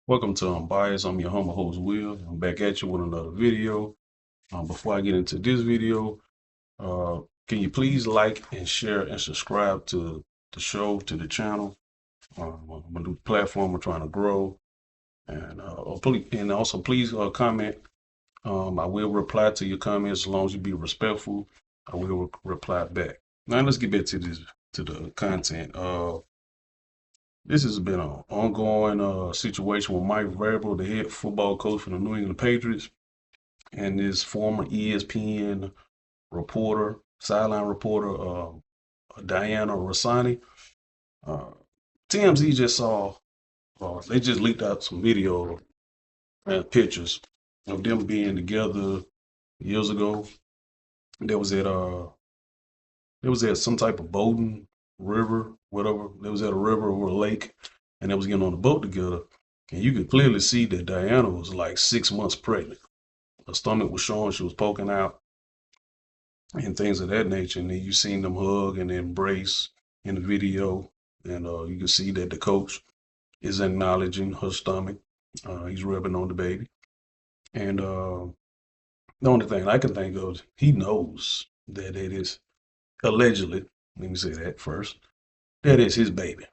Welcome to Unbiased. I'm your humble host, Will. I'm back at you with another video. Before I get into this video, uh, can you please like and share and subscribe to the show, to the channel? I'm a new platform. I'm trying to grow. And also please comment. I will reply to your comments as long as you be respectful. I will reply back. Now let's get back to the content. This has been an ongoing situation with Mike Vrabel, the head football coach for the New England Patriots, and this former ESPN reporter, sideline reporter, Dianna Russini. Uh, TMZ just saw, they just leaked out some video and pictures of them being together years ago. There was at some type of boating river, whatever. They was at a river or a lake, and they was getting on a boat together. And you could clearly see that Diana was like 6 months pregnant. Her stomach was showing, she was poking out, and things of that nature. And then you seen them hug and embrace in the video, and you can see that the coach is acknowledging her stomach. He's rubbing on the baby, and the only thing I can think of, he knows that it is allegedly. Let me say that first. That is his baby,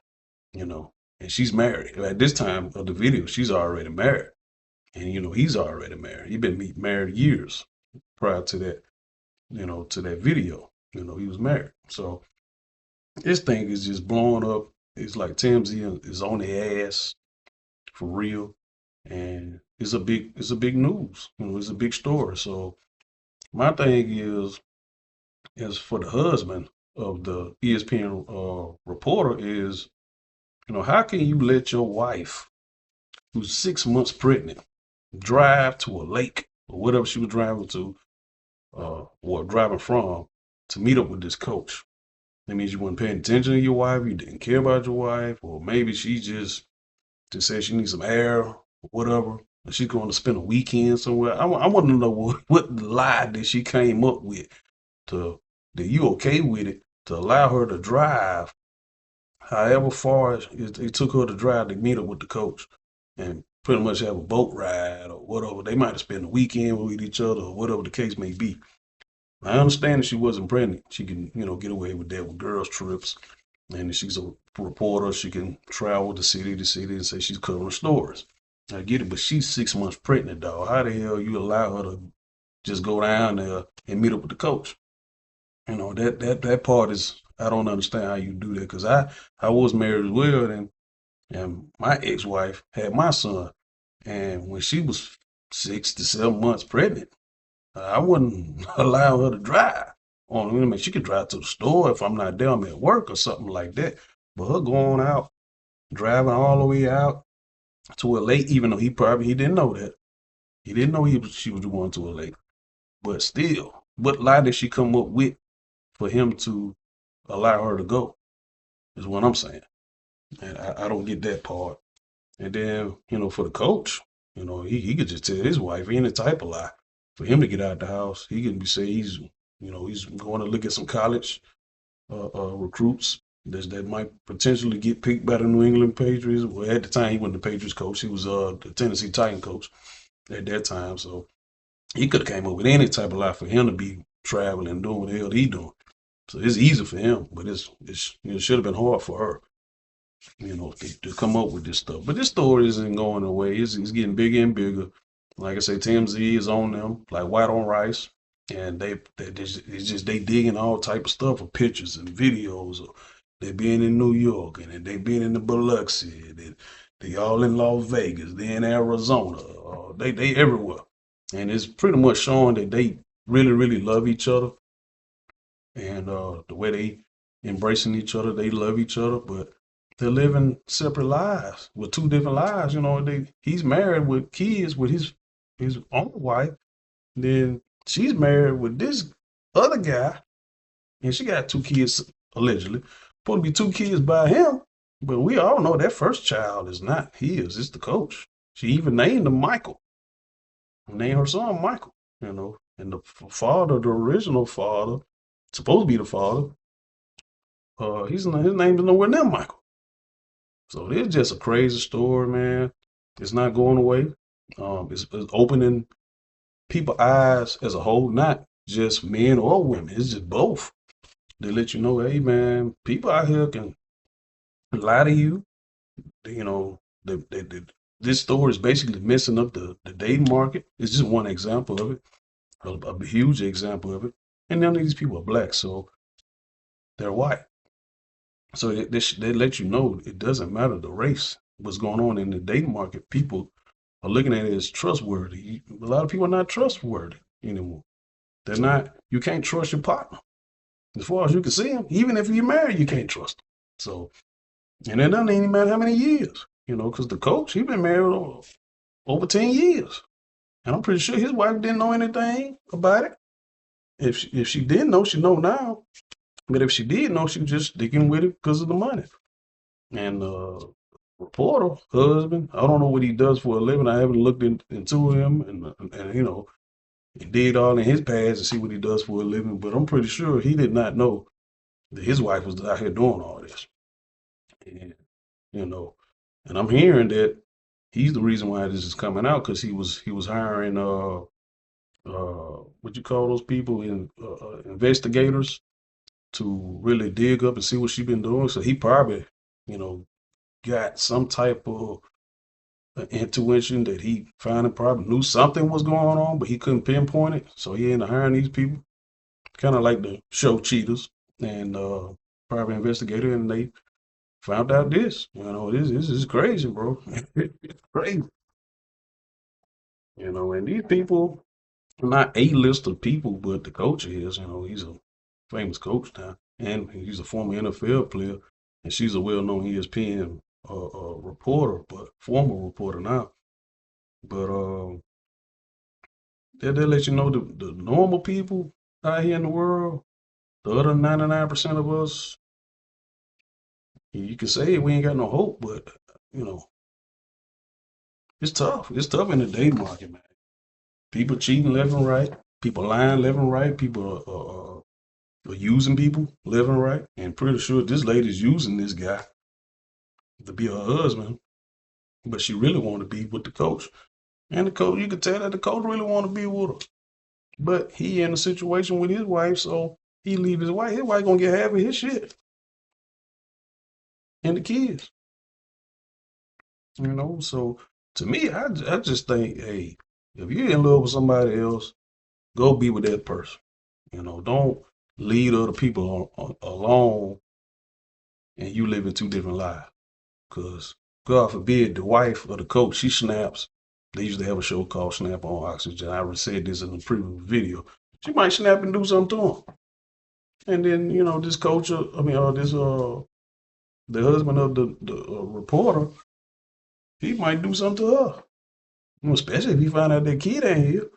you know. And she's married. At this time of the video, she's already married. And, he's already married. He'd been married years prior to that, to that video. He was married. So this thing is just blowing up. It's like TMZ is on the ass for real. And it's a big news. It's a big story. So my thing is for the husband of the ESPN reporter is, how can you let your wife, who's 6 months pregnant, drive to a lake or whatever she was driving to, or driving from, to meet up with this coach? That means you weren't paying attention to your wife, you didn't care about your wife, or maybe she just said she needs some air or whatever, and she's going to spend a weekend somewhere. I want to know what lie that she came up with to that you okay with it to allow her to drive however far it took her to drive to meet up with the coach and pretty much have a boat ride or whatever. They might have spent a weekend with each other or whatever the case may be. I understand that she wasn't pregnant. She can, get away with that with girls' trips. And if she's a reporter, she can travel to city to city and say she's covering stories. I get it, but she's 6 months pregnant, dog. How the hell you allow her to just go down there and meet up with the coach? That part is, I don't understand how you do that, because I was married as well, and my ex-wife had my son, and when she was 6 to 7 months pregnant, I wouldn't allow her to drive. I mean, she could drive to the store if I'm not there, I'm at work or something like that. But her going out, driving all the way out to a lake, even though he didn't know that. He didn't know she was going to a lake. But still, what lie did she come up with for him to allow her to go? Is what I'm saying. And I don't get that part. And then, for the coach, he could just tell his wife any type of lie. For him to get out the house, he can say he's going to look at some college recruits that might potentially get picked by the New England Patriots. Well, at the time, he wasn't the Patriots coach. He was the Tennessee Titan coach at that time. So he could have came up with any type of lie for him to be traveling and doing what the hell he doing. So it's easy for him, but it should have been hard for her, to come up with this stuff. But this story isn't going away. It's getting bigger and bigger. Like I say, TMZ is on them like white on rice, and they digging all type of stuff for pictures and videos. Of they being in New York, and they being in the Biloxi, and they all in Las Vegas, they in Arizona, they everywhere, and it's pretty much showing that they really really love each other, and the way they embracing each other, they love each other, but they're living separate lives with two different lives. He's married with kids with his own wife. Then she's married with this other guy, and she got two kids allegedly. Supposed to be two kids by him, but we all know that first child is not his. It's the coach. She even named him Michael. Named her son Michael. And the father, the original father, supposed to be the father. His name is nowhere near Michael. So it's just a crazy story, man. It's not going away. It's opening people eyes as a whole, not just men or women. It's just both. They let you know, hey man, people out here can lie to you. You know, this story is basically messing up the dating market. It's just one example of it, a huge example of it. And none of these people are black, so they're white. So they let you know it doesn't matter the race. What's going on in the dating market? People are looking at it as trustworthy. A lot of people are not trustworthy anymore. They're not. You can't trust your partner as far as you can see them. Even if you're married, you can't trust them. So, and it doesn't even matter how many years, because the coach he been married over 10 years, and I'm pretty sure his wife didn't know anything about it. If she didn't know, she know now. But if she did know, she was just sticking with it because of the money. And reporter husband, I don't know what he does for a living. I haven't looked into him, and and dig all in his past to see what he does for a living. But I'm pretty sure he did not know that his wife was out here doing all this. And you know, and I'm hearing that he's the reason why this is coming out because he was hiring what you call those people in investigators to really dig up and see what she been doing. So he probably you know got some type of intuition that he found probably knew something was going on, but he couldn't pinpoint it. So he ended up hiring these people, kind of like the show cheaters and private investigator, and they found out this. This is crazy, bro. It's crazy. And these people are not A-list of people, but the coach is. He's a famous coach now, and he's a former NFL player, and she's a well-known ESPN reporter, but former reporter now. But they'll let you know the normal people out here in the world, the other 99% of us, you can say we ain't got no hope, but you know, it's tough. It's tough in the dating market, man. People cheating left and right, people lying left and right, people are using people left and right, and pretty sure this lady's using this guy to be her husband, but she really want to be with the coach. And the coach, you could tell that the coach really want to be with her, but he in a situation with his wife, so he leave his wife. His wife gonna get half of his shit and the kids. So to me, I just think, hey, if you're in love with somebody else, go be with that person. Don't lead other people along and you live in two different lives. Because God forbid the wife or the coach, she snaps. They used to have a show called Snap on Oxygen. I already said this in the previous video. She might snap and do something to him. And then, this coach, the husband of the reporter, he might do something to her. Especially if he find out that kid ain't here.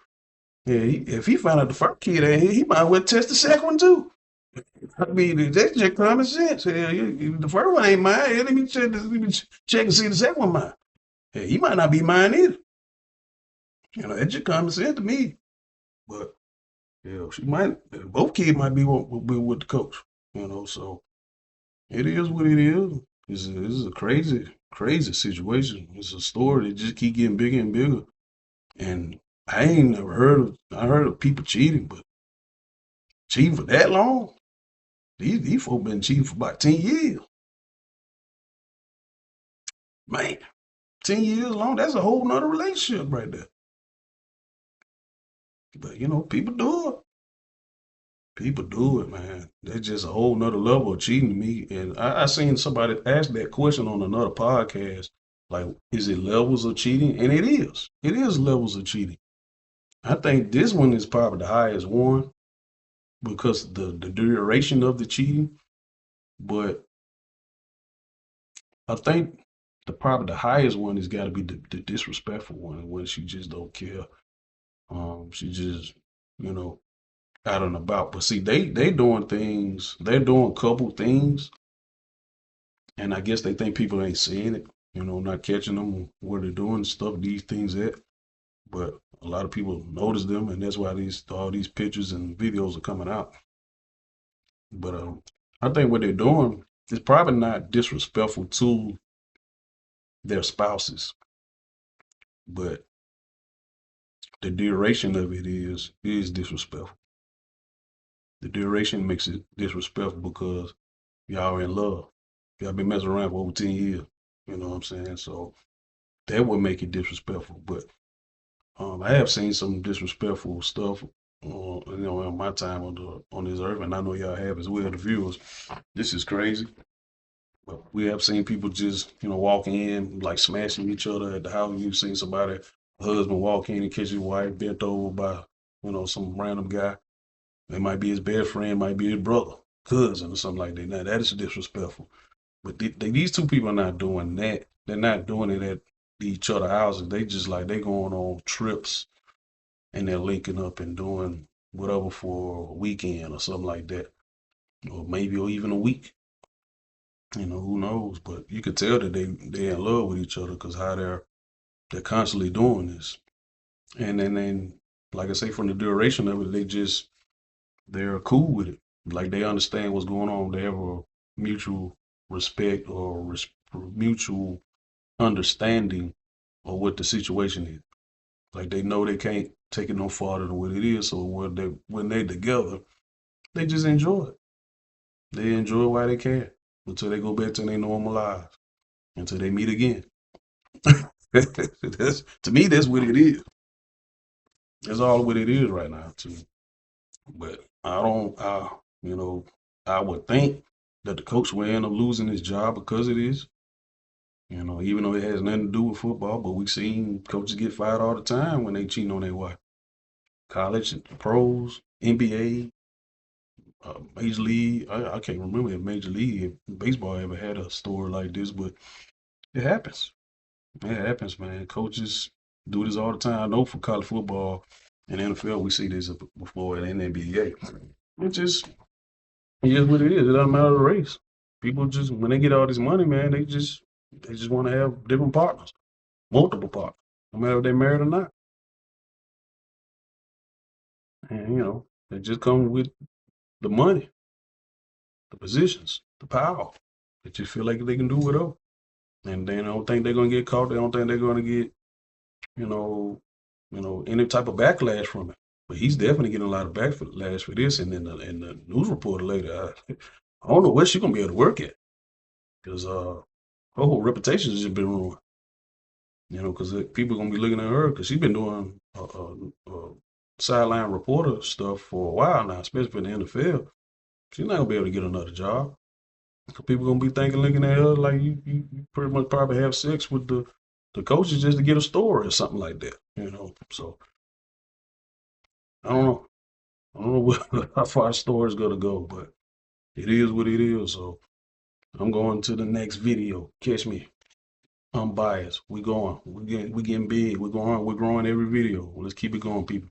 Yeah, if he find out the first kid ain't here, he might well test the second one too. I mean, that's just common sense. Yeah, the first one ain't mine. Yeah, let me check and see the second one mine. Yeah, he might not be mine either. That's just common sense to me. But she might. Both kids might be with the coach. So it is what it is. This is a crazy, crazy situation. It's a story that just keep getting bigger and bigger. And I ain't never I heard of people cheating, but cheating for that long? These folk been cheating for about 10 years. Man, 10 years long, that's a whole nother relationship right there. But people do it. People do it, man. That's just a whole nother level of cheating to me. And I seen somebody ask that question on another podcast. Like, is it levels of cheating? And it is. It is levels of cheating. I think this one is probably the highest one because the duration of the cheating. But I think probably the highest one has got to be the disrespectful one when she just don't care. She just you know out and about. But see, they doing things. They're doing a couple things, and I guess they think people ain't seeing it. Not catching them where they're doing stuff. These things at, but a lot of people notice them, and that's why all these pictures and videos are coming out. But I think what they're doing is probably not disrespectful to their spouses. but the duration of it is disrespectful. The duration makes it disrespectful because y'all are in love. Y'all been messing around for over 10 years. You know what I'm saying? So that would make it disrespectful. But I have seen some disrespectful stuff, in my time on this earth, and I know y'all have as well, the viewers. This is crazy. But we have seen people just, walking in, like smashing each other at the house. You've seen somebody, a husband walk in and catch his wife bent over by, some random guy. It might be his best friend, might be his brother, cousin, or something like that. Now, that is disrespectful. But these two people are not doing that. They're not doing it at each other's houses. They just like, they going on trips and they're linking up and doing whatever for a weekend or something like that. Or even a week. Who knows? But you could tell that they're in love with each other because how they're constantly doing this. And then, like I say, from the duration of it, they're cool with it. Like they understand what's going on. They have a mutual respect or mutual understanding of what the situation is. Like they know they can't take it no farther than what it is. So when they're together, they just enjoy it. They enjoy it while they can until they go back to their normal lives, until they meet again. To me, that's what it is. That's all what it is right now to me. But I don't, I would think that the coach will end up losing his job because of this. Even though it has nothing to do with football, but we've seen coaches get fired all the time when they cheating on their wife. College, pros, NBA, Major League. I can't remember if Major League Baseball ever had a story like this, but it happens. It happens, man. Coaches do this all the time. I know for college football and NFL, we see this before in the NBA. It is what it is. It doesn't matter the race. People just when they get all this money, man, they just want to have different partners, multiple partners, no matter if they're married or not. And they just come with the money, the positions, the power. They just feel like they can do whatever, and they don't think they're gonna get caught. They don't think they're gonna get you know, any type of backlash from it. But he's definitely getting a lot of backlash for this. And then the news reporter later, I don't know where she's gonna be able to work at because her whole reputation has just been ruined. Because people are gonna be looking at her because she's been doing sideline reporter stuff for a while now, especially in the NFL. She's not gonna be able to get another job. People gonna be thinking, looking at her like you pretty much probably have sex with the coaches just to get a story or something like that. So I don't know. I don't know how far the story is gonna go, but it is what it is. So I'm going to the next video. Catch me. I'm biased. We going. We getting big. We're growing every video. Let's keep it going, people.